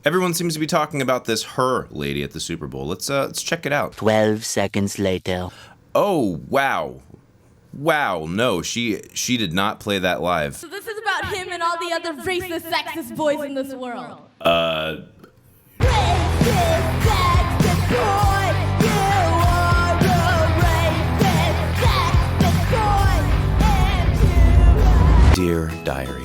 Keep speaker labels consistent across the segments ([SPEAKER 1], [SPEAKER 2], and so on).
[SPEAKER 1] Everyone seems to be talking about this H.E.R. lady at the Super Bowl. Let's check it out.
[SPEAKER 2] 12 seconds later.
[SPEAKER 1] Oh, wow. Wow, no, she did not play that live.
[SPEAKER 3] So this is about him and all the other racist, sexist boys in this world.
[SPEAKER 4] Racist, sexist boy, you are a racist, sexist boy, and you
[SPEAKER 1] Dear Diary,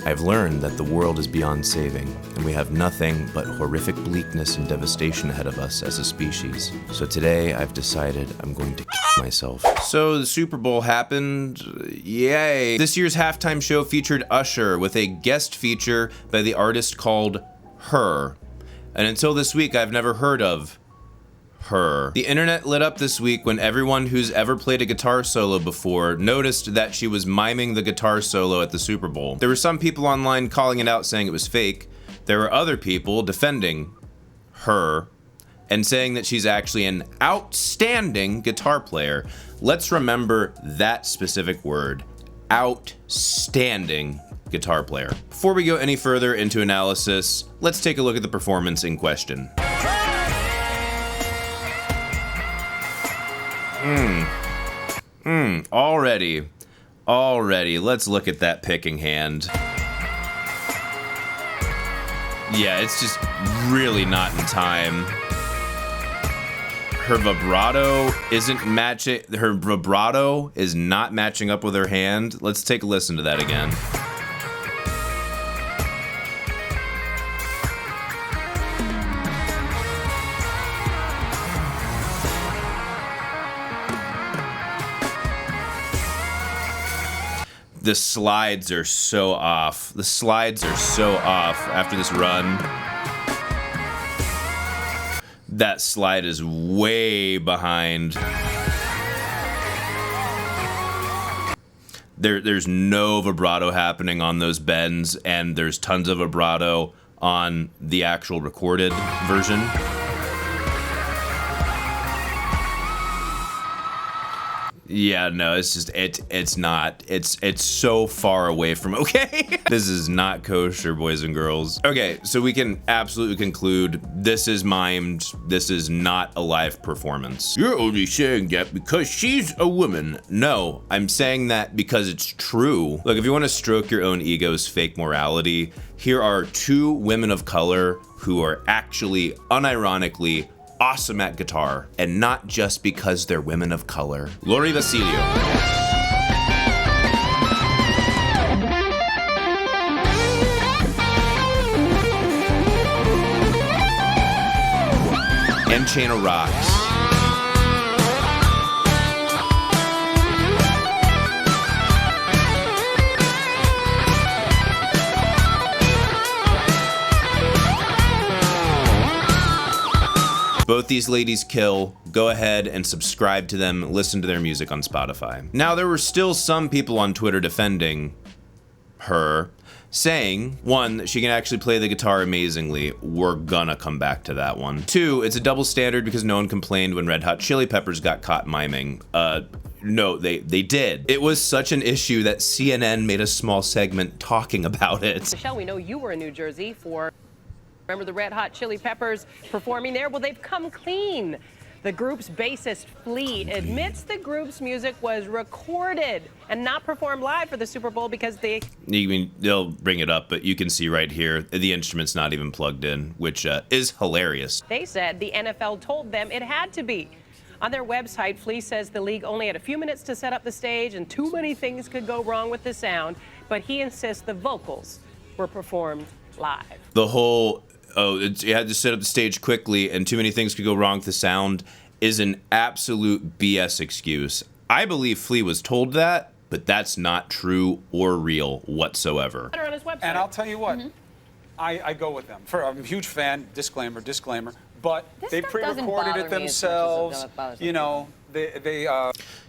[SPEAKER 1] I've learned that the world is beyond saving, and we have nothing but horrific bleakness and devastation ahead of us as a species. So today, I've decided I'm going to myself. So the Super Bowl happened, yay! This year's halftime show featured Usher with a guest feature by the artist called H.E.R. And until this week, I've never heard of H.E.R. The internet lit up this week when everyone who's ever played a guitar solo before noticed that she was miming the guitar solo at the Super Bowl. There were some people online calling it out saying it was fake. There were other people defending H.E.R. and saying that she's actually an outstanding guitar player. Let's remember that specific word, outstanding guitar player. Before we go any further into analysis, let's take a look at the performance in question. Already, let's look at that picking hand. Yeah, it's just really not in time. Her vibrato isn't matching, her vibrato is not matching up with her hand. Let's take a listen to that again. The slides are so off. The slides are so off after this run. That slide is way behind. There's no vibrato happening on those bends, and there's tons of vibrato on the actual recorded version. Yeah, no, it's just, it's not. It's so far away from okay. This is not kosher, boys and girls. Okay, so we can absolutely conclude this is mimed. This is not a live performance. You're only saying that because she's a woman. No, I'm saying that because it's true. Look, if you want to stroke your own ego's fake morality, here are two women of color who are actually unironically awesome at guitar, and not just because they're women of color. Lori Basilio. And Chain of Rocks. Both these ladies kill. Go ahead and subscribe to them, listen to their music on Spotify. Now, there were still some people on Twitter defending her, saying, one, that she can actually play the guitar amazingly. We're gonna come back to that one. Two, it's a double standard because no one complained when Red Hot Chili Peppers got caught miming. No, they did. It was such an issue that CNN made a small segment talking about it.
[SPEAKER 5] Michelle, we know you were in New Jersey for... Remember the Red Hot Chili Peppers performing there? Well, they've come clean. The group's bassist, Flea, admits the group's music was recorded and not performed live for the Super Bowl because
[SPEAKER 1] they'll bring it up, but you can see right here, the instrument's not even plugged in, which is hilarious.
[SPEAKER 5] They said the NFL told them it had to be. On their website, Flea says the league only had a few minutes to set up the stage and too many things could go wrong with the sound, but he insists the vocals were performed live.
[SPEAKER 1] The whole... you had to set up the stage quickly and too many things could go wrong with the sound is an absolute BS excuse. I believe Flea was told that, but that's not true or real whatsoever.
[SPEAKER 5] On his website.
[SPEAKER 6] And I'll tell you what, I go with them. I'm a huge fan, disclaimer, but they pre-recorded it themselves, you know,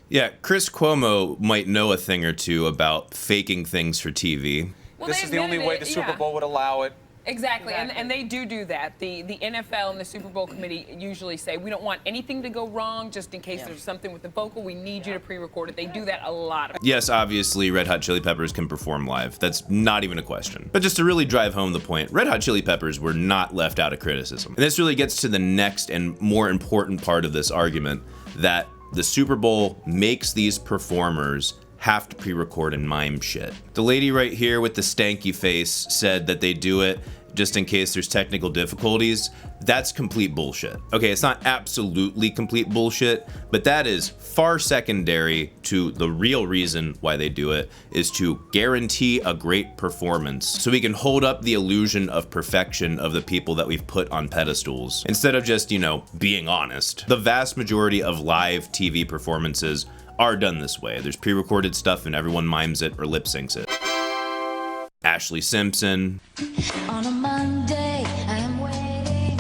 [SPEAKER 1] Yeah, Chris Cuomo might know a thing or two about faking things for TV.
[SPEAKER 6] Well, this is the only way the Super Bowl would allow it.
[SPEAKER 7] Exactly, and they do that. The NFL and the Super Bowl committee usually say, we don't want anything to go wrong, just in case there's something with the vocal, we need you to pre-record it. They do that a lot.
[SPEAKER 1] Yes, obviously, Red Hot Chili Peppers can perform live. That's not even a question. But just to really drive home the point, Red Hot Chili Peppers were not left out of criticism. And this really gets to the next and more important part of this argument, that the Super Bowl makes these performers have to pre-record and mime shit. The lady right here with the stanky face said that they do it just in case there's technical difficulties. That's complete bullshit. Okay, it's not absolutely complete bullshit, but that is far secondary to the real reason why they do it, is to guarantee a great performance so we can hold up the illusion of perfection of the people that we've put on pedestals, instead of just, you know, being honest. The vast majority of live TV performances are done this way. There's pre-recorded stuff and everyone mimes it or lip syncs it. Ashley Simpson.
[SPEAKER 4] On a Monday, I am waiting.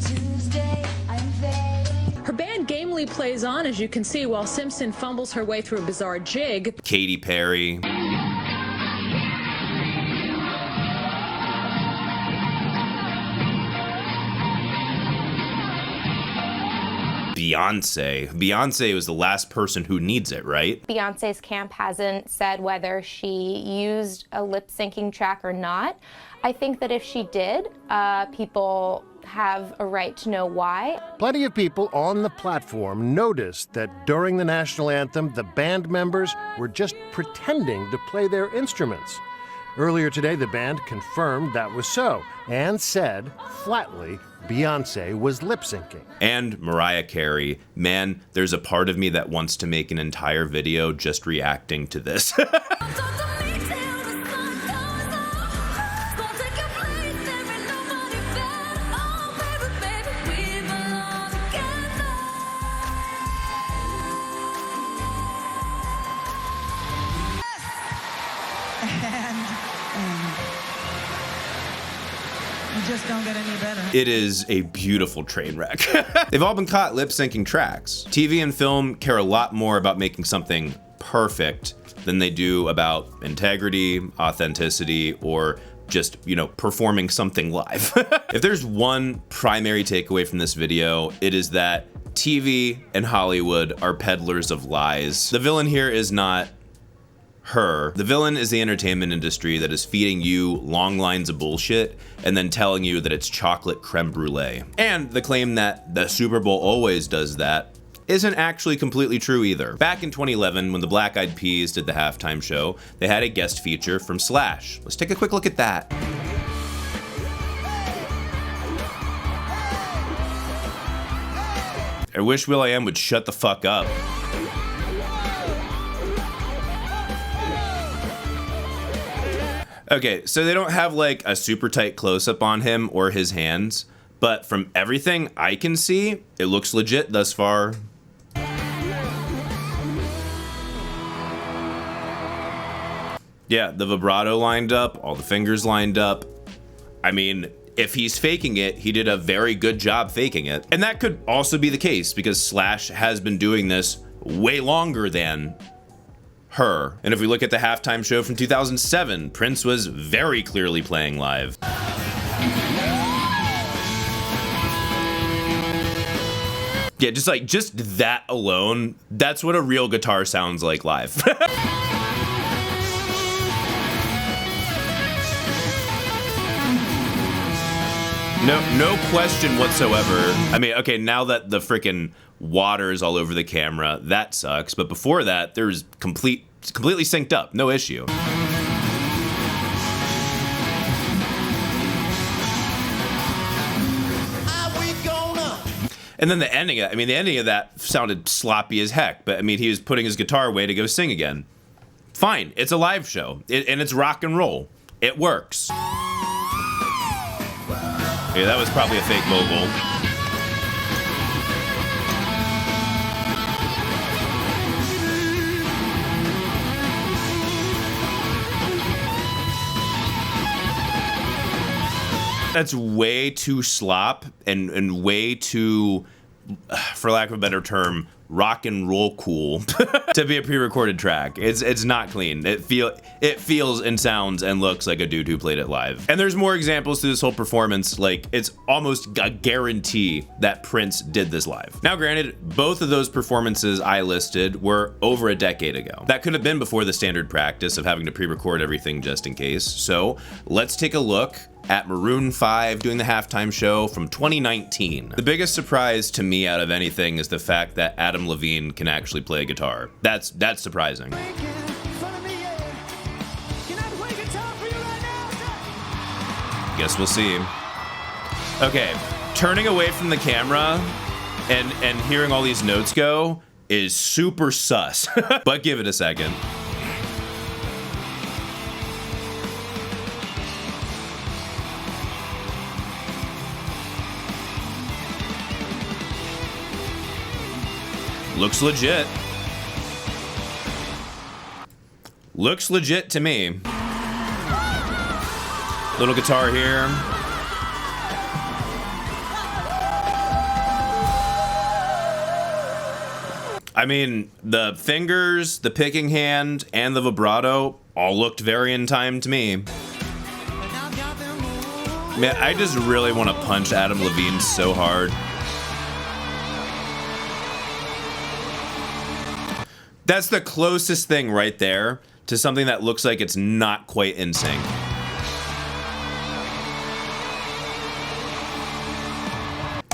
[SPEAKER 4] Tuesday, I am fading.
[SPEAKER 8] Her band gamely plays on, as you can see, while Simpson fumbles her way through a bizarre jig.
[SPEAKER 1] Katy Perry. Beyonce. Beyonce was the last person who needs it, right?
[SPEAKER 9] Beyonce's camp hasn't said whether she used a lip syncing track or not. I think that if she did, people have a right to know why.
[SPEAKER 10] Plenty of people on the platform noticed that during the national anthem, the band members were just pretending to play their instruments. Earlier today, the band confirmed that was so and said flatly Beyonce was lip syncing.
[SPEAKER 1] And Mariah Carey. Man, there's a part of me that wants to make an entire video just reacting to this.
[SPEAKER 11] Just don't get any better.
[SPEAKER 1] It is a beautiful train wreck. They've all been caught lip syncing tracks. TV and film care a lot more about making something perfect than they do about integrity, authenticity, or just, you know, performing something live. If there's one primary takeaway from this video, it is that TV and Hollywood are peddlers of lies. The villain here is not H.E.R. The villain is the entertainment industry that is feeding you long lines of bullshit and then telling you that it's chocolate creme brulee. And the claim that the Super Bowl always does that isn't actually completely true either. Back in 2011, when the Black Eyed Peas did the halftime show, they had a guest feature from Slash. Let's take a quick look at that. I wish will.i.am would shut the fuck up. Okay, so they don't have like a super tight close-up on him or his hands, but from everything I can see, it looks legit thus far. Yeah, the vibrato lined up, all the fingers lined up. I mean, if he's faking it, he did a very good job faking it. And that could also be the case because Slash has been doing this way longer than H.E.R. And if we look at the halftime show from 2007, Prince was very clearly playing live. Yeah, just that alone, that's what a real guitar sounds like live. No question whatsoever. I mean, okay, now that the frickin' water is all over the camera, that sucks. But before that, there's completely synced up, no issue. And then the ending of that sounded sloppy as heck. But I mean, he was putting his guitar away to go sing again. Fine, it's a live show, and it's rock and roll. It works. Yeah, that was probably a fake vocal. That's way too slop and way too, for lack of a better term, rock and roll cool to be a pre-recorded track. It's not clean. It feels and sounds and looks like a dude who played it live. And there's more examples to this whole performance. Like, it's almost a guarantee that Prince did this live. Now granted, both of those performances I listed were over a decade ago. That could have been before the standard practice of having to pre-record everything just in case. So let's take a look at Maroon 5 doing the halftime show from 2019. The biggest surprise to me out of anything is the fact that Adam Lavine can actually play guitar. That's surprising. Guess we'll see. Okay, turning away from the camera and hearing all these notes go is super sus, but give it a second. Looks legit. Looks legit to me. Little guitar here. I mean, the fingers, the picking hand, and the vibrato all looked very in time to me. Man, I just really want to punch Adam Lavine so hard. That's the closest thing right there to something that looks like it's not quite in sync.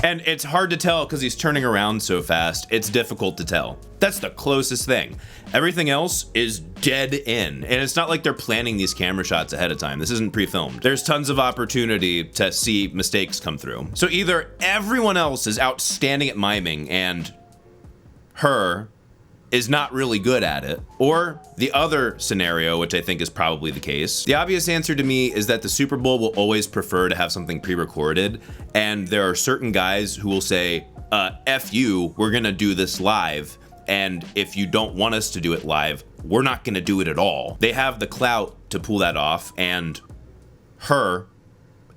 [SPEAKER 1] And it's hard to tell because he's turning around so fast. It's difficult to tell. That's the closest thing. Everything else is dead in. And it's not like they're planning these camera shots ahead of time. This isn't pre-filmed. There's tons of opportunity to see mistakes come through. So either everyone else is outstanding at miming and H.E.R. is not really good at it, or the other scenario, which I think is probably the case. The obvious answer to me is that the Super Bowl will always prefer to have something pre-recorded, and there are certain guys who will say, F you, we're gonna do this live, and if you don't want us to do it live, we're not gonna do it at all. They have the clout to pull that off, and H.E.R.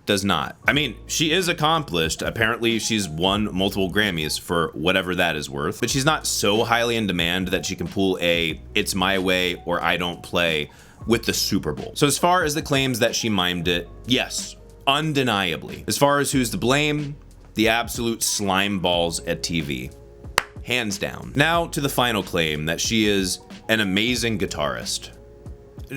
[SPEAKER 1] does not. I mean, she is accomplished. Apparently she's won multiple Grammys for whatever that is worth, but she's not so highly in demand that she can pull a "it's my way" or "I don't play" with the Super Bowl. So as far as the claims that she mimed it, yes, undeniably. As far as who's to blame, the absolute slime balls at TV. Hands down. Now to the final claim that she is an amazing guitarist.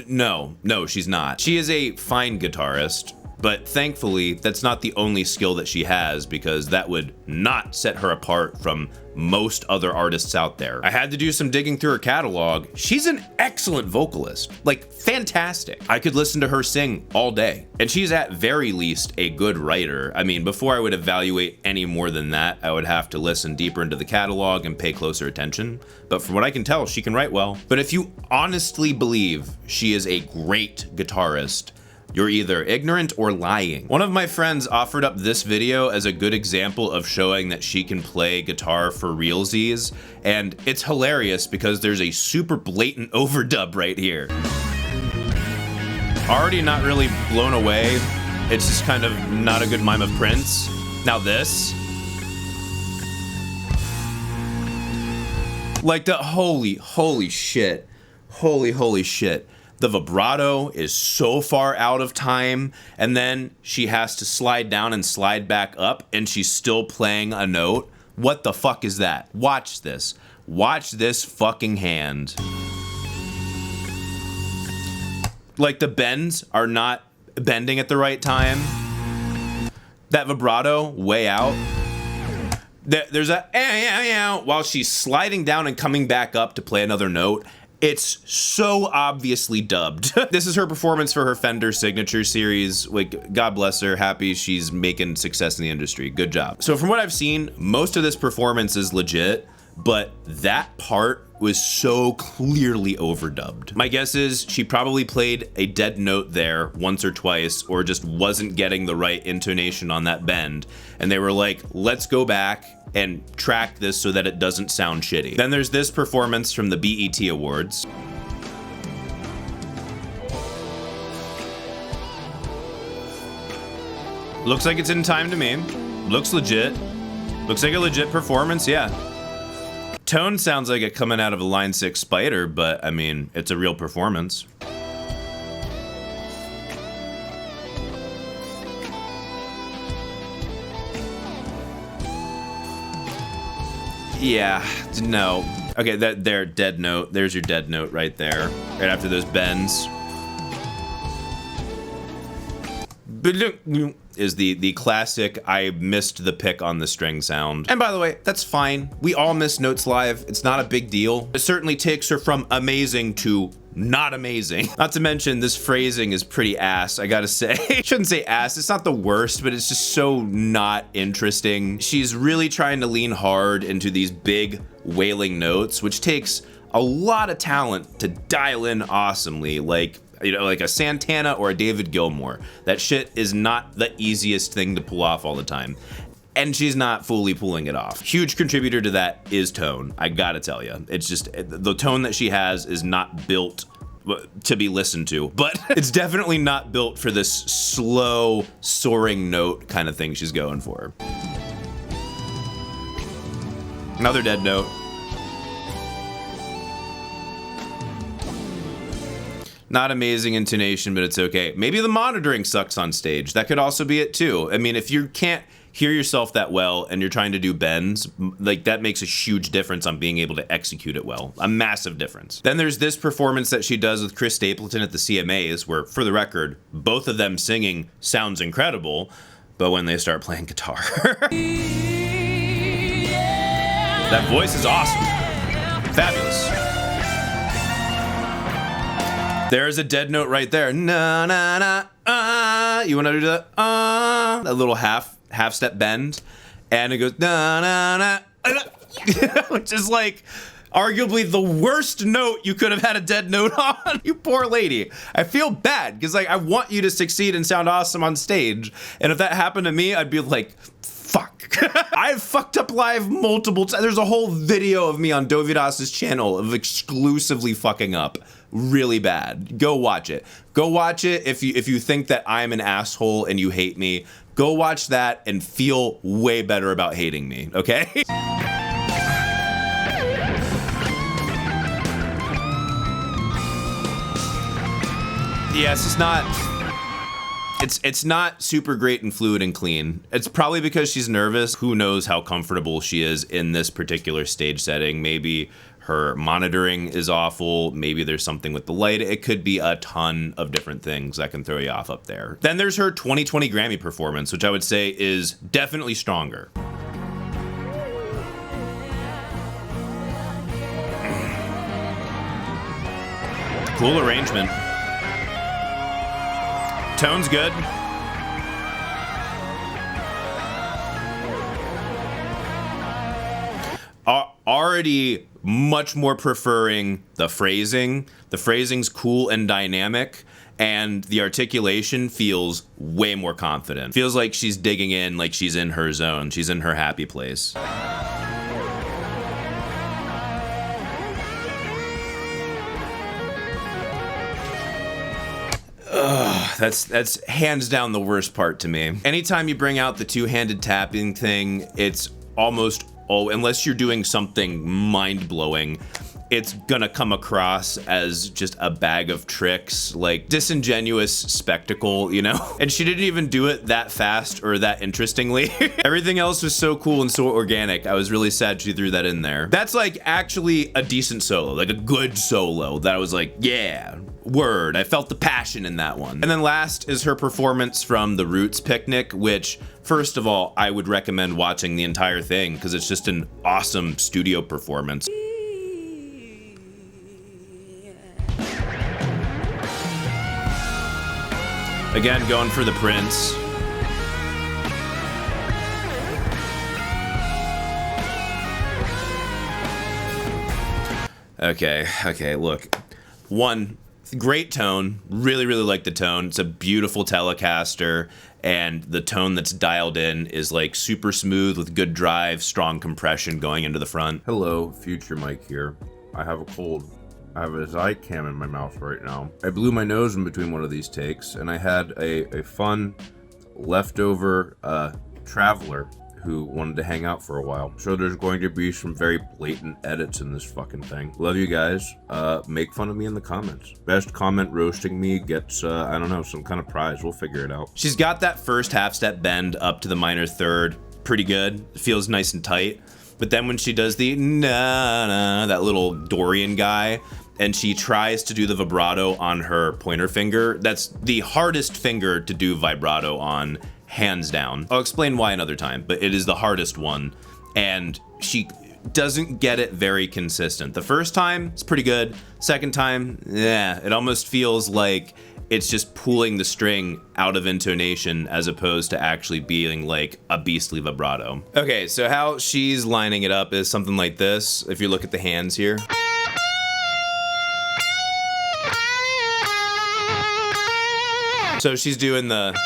[SPEAKER 1] No, she's not. She is a fine guitarist, but thankfully, that's not the only skill that she has, because that would not set her apart from most other artists out there. I had to do some digging through her catalog. She's an excellent vocalist, like fantastic. I could listen to her sing all day. And she's at very least a good writer. I mean, before I would evaluate any more than that, I would have to listen deeper into the catalog and pay closer attention. But from what I can tell, she can write well. But if you honestly believe she is a great guitarist, you're either ignorant or lying. One of my friends offered up this video as a good example of showing that she can play guitar for realsies, and it's hilarious because there's a super blatant overdub right here. Already not really blown away. It's just kind of not a good mime of Prince. Now this. Like the holy shit. Holy shit. The vibrato is so far out of time, and then she has to slide down and slide back up, and she's still playing a note. What the fuck is that? Watch this. Watch this fucking hand. Like, the bends are not bending at the right time. That vibrato, way out. There's a while she's sliding down and coming back up to play another note. It's so obviously dubbed. This is her performance for her Fender Signature Series. Like, God bless her, happy she's making success in the industry. Good job. So from what I've seen, most of this performance is legit, but that part was so clearly overdubbed. My guess is she probably played a dead note there once or twice, or just wasn't getting the right intonation on that bend. And they were like, let's go back and track this so that it doesn't sound shitty. Then there's this performance from the BET Awards. Looks like it's in time to me. Looks legit. Looks like a legit performance, yeah. Tone sounds like it coming out of a Line 6 Spider, but I mean, it's a real performance. Yeah, no. Okay, there, dead note. There's your dead note right there. Right after those bends. Is the classic I missed the pick on the string sound. And by the way, that's fine. We all miss notes live. It's not a big deal. It certainly takes her from amazing to not amazing. Not to mention this phrasing is pretty ass, I gotta say. I shouldn't say ass, it's not the worst, but it's just so not interesting. She's really trying to lean hard into these big wailing notes, which takes a lot of talent to dial in awesomely, like, you know, like a Santana or a David Gilmour. That shit is not the easiest thing to pull off all the time. And she's not fully pulling it off. Huge contributor to that is tone, I gotta tell you. It's just, the tone that she has is not built to be listened to, but it's definitely not built for this slow, soaring note kind of thing she's going for. Another dead note. Not amazing intonation, but it's okay. Maybe the monitoring sucks on stage. That could also be it too. I mean, if you can't hear yourself that well and you're trying to do bends, like that makes a huge difference on being able to execute it well. A massive difference. Then there's this performance that she does with Chris Stapleton at the CMAs, where, for the record, both of them singing sounds incredible, but when they start playing guitar. That voice is awesome. Fabulous. There's a dead note right there. Na na na. You want to do that? That little half step bend, and it goes na na na, which is like arguably the worst note you could have had a dead note on. You poor lady. I feel bad because like I want you to succeed and sound awesome on stage, and if that happened to me, I'd be like, fuck. I've fucked up live multiple times. There's a whole video of me on Dovidas's channel of exclusively fucking up really bad. Go watch it. Go watch it if you think that I'm an asshole and you hate me. Go watch that and feel way better about hating me, okay? Yes, it's not super great and fluid and clean. It's probably because she's nervous. Who knows how comfortable she is in this particular stage setting. Maybe her monitoring is awful. Maybe there's something with the light. It could be a ton of different things that can throw you off up there. Then there's her 2020 Grammy performance, which I would say is definitely stronger. Cool arrangement. Tone's good. Already much more preferring the phrasing. The phrasing's cool and dynamic, and the articulation feels way more confident. Feels like she's digging in, like she's in her zone. She's in her happy place. That's hands down the worst part to me. Anytime you bring out the two-handed tapping thing, it's almost, unless you're doing something mind-blowing, it's gonna come across as just a bag of tricks, like disingenuous spectacle, you know? And she didn't even do it that fast or that interestingly. Everything else was so cool and so organic. I was really sad she threw that in there. That's like actually a decent solo, like a good solo that I was like, yeah, word. I felt the passion in that one. And then last is her performance from The Roots Picnic, which, first of all, I would recommend watching the entire thing because it's just an awesome studio performance. Again, going for the Prince. Okay, look. One, great tone. Really like the tone. It's a beautiful Telecaster, and the tone that's dialed in is like super smooth with good drive, strong compression going into the front.
[SPEAKER 12] Hello, future Mike here. I have a cold. I have a Zycam in my mouth right now. I blew my nose in between one of these takes, and I had a fun leftover traveler who wanted to hang out for a while. So there's going to be some very blatant edits in this fucking thing. Love you guys. Make fun of me in the comments. Best comment roasting me gets, I don't know, some kind of prize. We'll figure it out.
[SPEAKER 1] She's got that first half step bend up to the minor third pretty good. It feels nice and tight. But then when she does the na-na, that little Dorian guy, and she tries to do the vibrato on her pointer finger, that's the hardest finger to do vibrato on, hands down. I'll explain why another time, but it is the hardest one, and she doesn't get it very consistent. The first time, it's pretty good. Second time, yeah, it almost feels like it's just pulling the string out of intonation as opposed to actually being like a beastly vibrato. Okay, so how she's lining it up is something like this. If you look at the hands here. So she's doing the,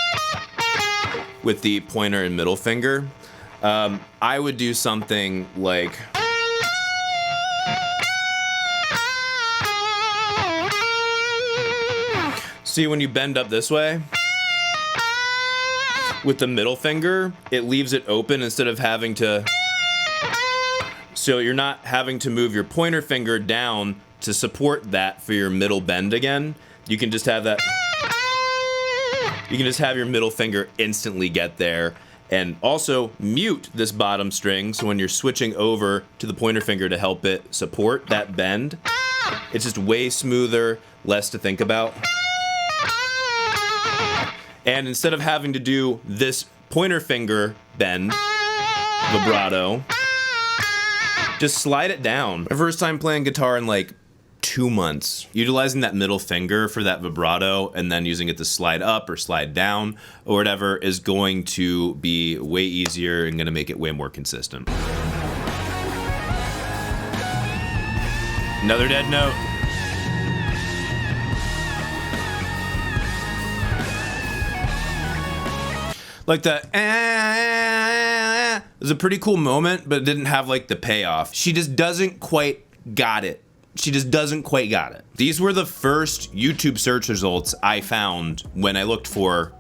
[SPEAKER 1] with the pointer and middle finger. I would do something like, see, when you bend up this way, with the middle finger, it leaves it open instead of having to, so you're not having to move your pointer finger down to support that for your middle bend again. You can just have that, you can just have your middle finger instantly get there. And also mute this bottom string, so when you're switching over to the pointer finger to help it support that bend, it's just way smoother, less to think about. And instead of having to do this pointer finger bend, vibrato, just slide it down. My first time playing guitar in like 2 months. Utilizing that middle finger for that vibrato and then using it to slide up or slide down or whatever is going to be way easier and gonna make it way more consistent. Another dead note. Like the it was a pretty cool moment, but it didn't have like the payoff. She just doesn't quite got it. She just doesn't quite got it. These were the first YouTube search results I found when I looked for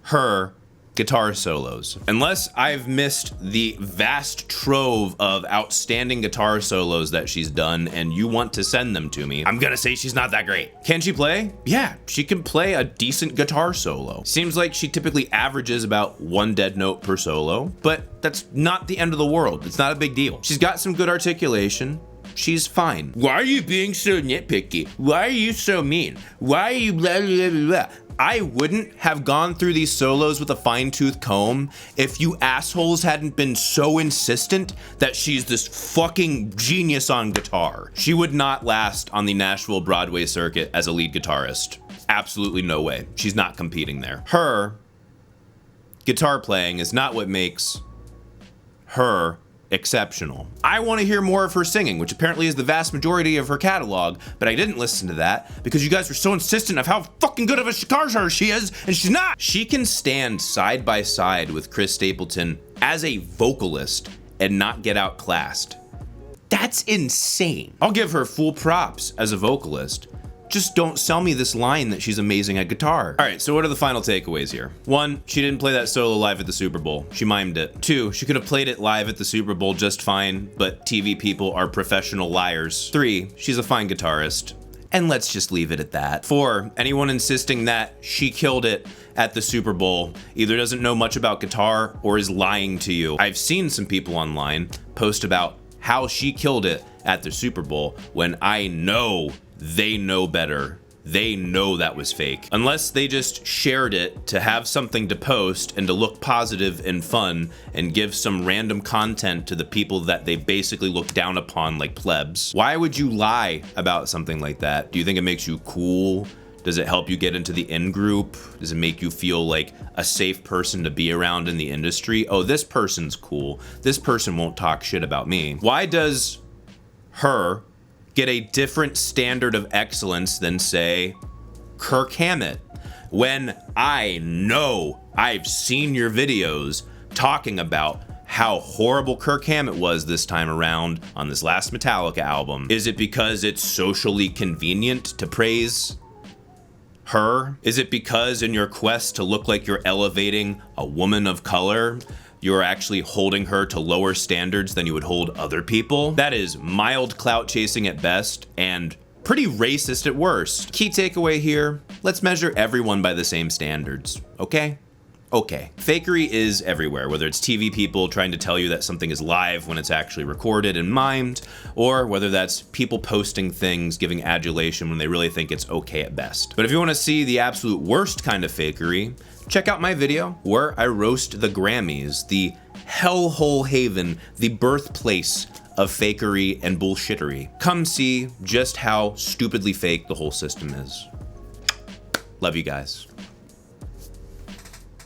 [SPEAKER 1] her guitar solos. Unless I've missed the vast trove of outstanding guitar solos that she's done and you want to send them to me, I'm gonna say she's not that great. Can she play? Yeah, she can play a decent guitar solo. Seems like she typically averages about 1 dead note per solo, but that's not the end of the world. It's not a big deal. She's got some good articulation. She's fine. Why are you being so nitpicky? Why are you so mean? Why are you blah, blah, blah, blah? I wouldn't have gone through these solos with a fine-tooth comb if you assholes hadn't been so insistent that she's this fucking genius on guitar. She would not last on the Nashville Broadway circuit as a lead guitarist. Absolutely no way. She's not competing there. Her guitar playing is not what makes her exceptional. I want to hear more of her singing, which apparently is the vast majority of her catalog, but I didn't listen to that because you guys were so insistent of how fucking good of a guitar she is, and she's not. She can stand side by side with Chris Stapleton as a vocalist and not get outclassed. That's insane. I'll give her full props as a vocalist. Just don't sell me this line that she's amazing at guitar. All right, so what are the final takeaways here? 1, she didn't play that solo live at the Super Bowl. She mimed it. 2, she could have played it live at the Super Bowl just fine, but TV people are professional liars. 3, she's a fine guitarist. And let's just leave it at that. 4, anyone insisting that she killed it at the Super Bowl either doesn't know much about guitar or is lying to you. I've seen some people online post about how she killed it at the Super Bowl when I know they know better. They know that was fake. Unless they just shared it to have something to post and to look positive and fun and give some random content to the people that they basically look down upon like plebs. Why would you lie about something like that? Do you think it makes you cool? Does it help you get into the in group? Does it make you feel like a safe person to be around in the industry? Oh, this person's cool. This person won't talk shit about me. Why does her get a different standard of excellence than, say, Kirk Hammett, when I know I've seen your videos talking about how horrible Kirk Hammett was this time around on this last Metallica album? Is it because it's socially convenient to praise her? Is it because in your quest to look like you're elevating a woman of color, you're actually holding her to lower standards than you would hold other people. That is mild clout chasing at best and pretty racist at worst. Key takeaway here, let's measure everyone by the same standards, okay? Okay. Fakery is everywhere, whether it's TV people trying to tell you that something is live when it's actually recorded and mimed, or whether that's people posting things, giving adulation when they really think it's okay at best. But if you want to see the absolute worst kind of fakery, check out my video where I roast the Grammys, the hellhole haven, the birthplace of fakery and bullshittery. Come see just how stupidly fake the whole system is. Love you guys.